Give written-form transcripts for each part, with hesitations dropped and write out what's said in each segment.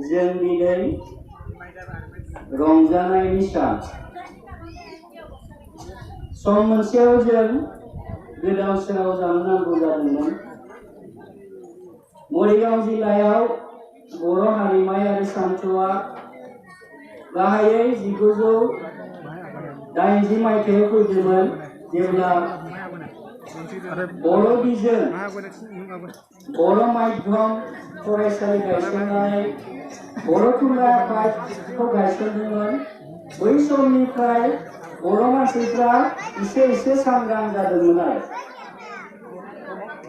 जों दिनै रंजानायनि सान सम मोनसेयाव जों गोदाव सोराव जानो नांगौ जादोंमोन। मरिगाव जिल्लायाव बर' हारिमायारि सानथौआ गाहायै 1980 मायथाइयाव फैदोंमोन, जेब्ला बर' बिजों बर' माध्यम फरायसालि गायसननानै बर' थुनलाइ आफादखौ गायसनदोंमोन। बै समनिफ्राय बर' मानसिफ्रा एसे सांग्रां जादोंमोन आरो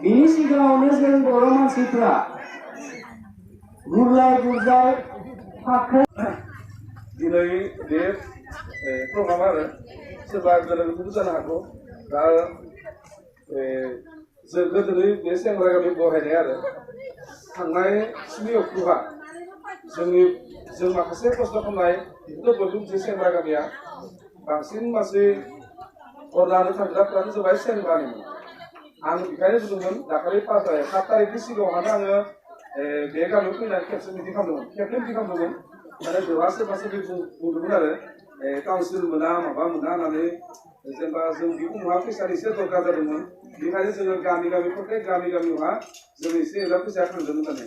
बिनि सिगाङावनो जों बर' मानसिफ्रा गुरलाय गुरजाय फाख्रा दिनै बे प्रग्राम आरो सोरबा गोरोन्थिबो जानो हागौ। दा जों गोदोनि बे सेंग्रा गामि बहायनाय आरो थांनाय 7 अक्ट'बा जों माखासे खस्थ' खालामनाय बेखौथ' बयबो मोनसे सेंग्रा गामिया बांसिन मानसि हरनानै थांग्राफ्रानो जाबाय सेंग्रानिमोन। आं बेखायनो बुंदोंमोन दाखालि 7 तारिखनि सिगाङावनो आङो बे गामियाव फैनानै खेबसे मिटिं खालामदोंमोन, खेबनै मिटिं खालामदोंमोन। माने बेवहाय सोरबा सोरबि बुंदोंमोन आरो काउन्सिल मोना माबा मोना होननानै, जेनेबा जों बेखौ नङा फैसानि एसे दरकार जादोंमोन। बेनिखायनो जोङो गामि प्रत्येक गामियावहा जों एसे एला फैसा खांदोंमोन होननानै,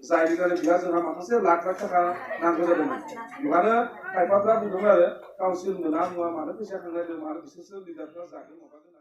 जायनि थाखाय बेहा जोंहा माखासे लाख थाखा नांगौ जादोंमोन। बेवहायनो खायफाफ्रा बुंदोंमोन आरो काउन्सिल मोना मुवा मानो फैसा खांनायदों, मानो बिसोरसो लिडारफ्रा जागोन माबागोन।